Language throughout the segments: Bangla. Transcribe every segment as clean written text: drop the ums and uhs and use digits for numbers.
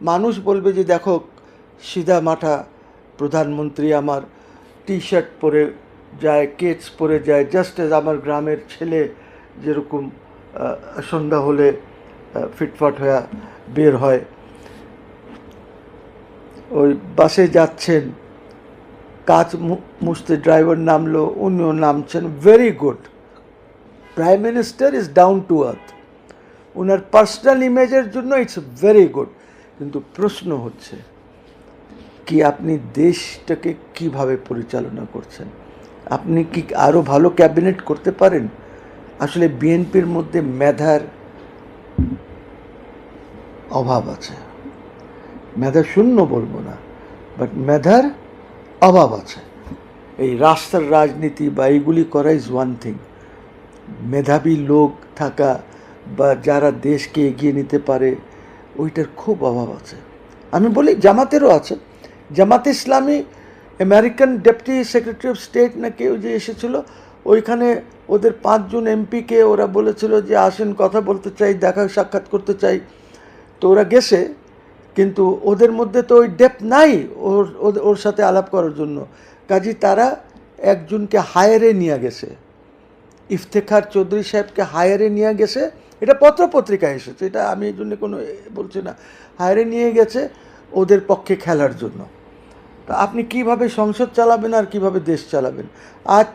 মানুষ বলবে যে দেখো সিধা মাঠা প্রধানমন্ত্রী আমার টি শার্ট পরে যায়, কেটস পরে যায়, জাস্ট এজ আমার গ্রামের ছেলে যেরকম সন্ধ্যা হলে ফিটফাট হয়ে বের হয়। ওই বাসে যাচ্ছেন, কাজ মুছতে ড্রাইভার নামলো, উনিও নামছেন, very good. Prime minister is down to earth, owner personal ইমেজের জন্য ইটস ভেরি গুড। কিন্তু প্রশ্ন হচ্ছে কি আপনি দেশটাকে কিভাবে পরিচালনা করছেন? আপনি কি আরও ভালো ক্যাবিনেট করতে পারেন? আসলে বিএনপির মধ্যে মেধার অভাব আছে, মেধা শূন্য বলবো না, বাট মেধার অভাব আছে। এই রাস্তার রাজনীতি বা এইগুলি করা ইজ ওয়ান থিং, মেধাবী লোক থাকা বা যারা দেশকে এগিয়ে নিতে পারে ওইটার খুব অভাব আছে। আমি বলি জামাতেরও আছে। জামাতে ইসলামী American deputy secretary of state না কেউ যে এসেছিল, ওইখানে ওদের 5 জন এমপিকে ওরা বলেছিল যে আসেন কথা বলতে চাই, দেখা সাক্ষাৎ করতে চাই। তো ওরা গেছে, কিন্তু ওদের মধ্যে তো ওই ডেপথ নাই ওর সাথে আলাপ করার জন্য। কাজী তারা একজনকে হায়ারে নিয়ে গেছে, ইফতেখার চৌধুরী সাহেবকে হায়ারে নিয়ে গেছে। এটা পত্রপত্রিকায় এসেছে, এটা আমি এই জন্য কোনো বলছি না। হায়ারে নিয়ে গেছে ওদের পক্ষে খেলার জন্য। তা আপনি কিভাবে সংসদ চালাবেন আর কিভাবে দেশ চালাবেন? আজ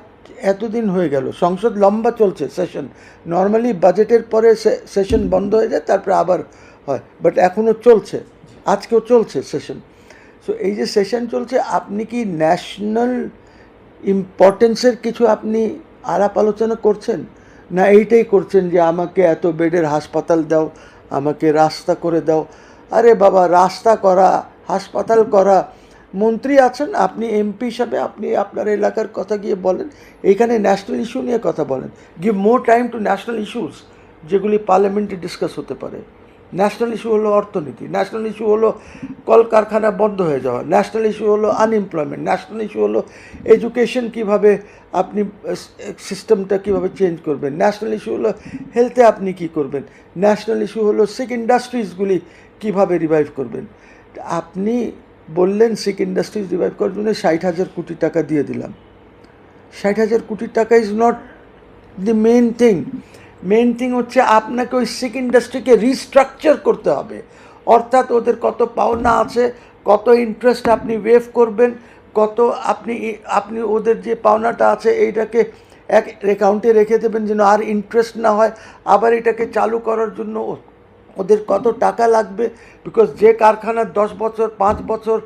এতদিন হয়ে গেল, সংসদ লম্বা চলছে সেশন, নর্মালি বাজেটের পরে সেশন বন্ধ হয়ে যায়, তারপরে আবার হয়, বাট এখনও চলছে, আজকেও চলছে সেশন। সো এই যে সেশন চলছে, আপনি কি ন্যাশনাল ইম্পর্টেন্সের কিছু আপনি আলাপ আলোচনা করছেন? না এইটাই করছেন যে আমাকে এত বেডের হাসপাতাল দাও, আমাকে রাস্তা করে দাও? আরে বাবা, রাস্তা করা, হাসপাতাল করা, মন্ত্রী আছেন, আপনি এমপি হিসাবে আপনি আপনার এলাকার কথা গিয়ে বলেন, এইখানে ন্যাশনাল ইস্যু নিয়ে কথা বলেন। Give more time to national issues যেগুলি পার্লামেন্টে ডিসকাস হতে পারে। ন্যাশনাল ইস্যু হলো অর্থনীতি, ন্যাশনাল ইস্যু হলো কলকারখানা বন্ধ হয়ে যাওয়া, ন্যাশনাল ইস্যু হলো আনএমপ্লয়মেন্ট, ন্যাশনাল ইস্যু হলো এডুকেশন, কিভাবে আপনি সিস্টেমটা কিভাবে চেঞ্জ করবেন, ন্যাশনাল ইস্যু হলো হেলথে আপনি কি করবেন, ন্যাশনাল ইস্যু হলো শিক ইন্ডাস্ট্রিজগুলি কিভাবে রিভাইভ করবেন। আপনি বললেন শিক ইন্ডাস্ট্রিজ রিভাইভ করার জন্য 60,000 কোটি টাকা দিয়ে দিলাম। 60,000 কোটি টাকা is not the main thing. Main thing হচ্ছে আপনাকে ওই শিক ইন্ডাস্ট্রিকে রিস্ট্রাকচার করতে হবে, অর্থাৎ ওদের কত পাওনা আছে, কত ইন্টারেস্ট আপনি ওয়েভ করবেন, কত আপনি ওদের যে পাওনাটা আছে এইটাকে এক অ্যাকাউন্টে রেখে দেবেন যেন আর ইন্টারেস্ট না হয়। আবার এটাকে চালু করার জন্য ওদের কত টাকা লাগবে, বিকজ যে কারখানা 10 বছর 5 বছর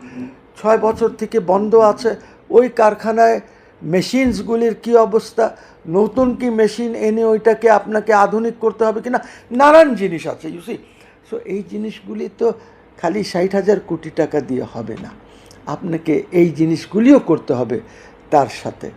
6 বছর থেকে বন্ধ আছে, ওই কারখানায় মেশিনসগুলির কি অবস্থা, নতুন কি মেশিন এনে ওইটাকে আপনাকে আধুনিক করতে হবে কিনা, নানান জিনিস আছে ইউসি। সো এই জিনিসগুলি তো খালি 60,000 কোটি টাকা দিয়ে হবে না, আপনাকে এই জিনিসগুলিও করতে হবে তার সাথে।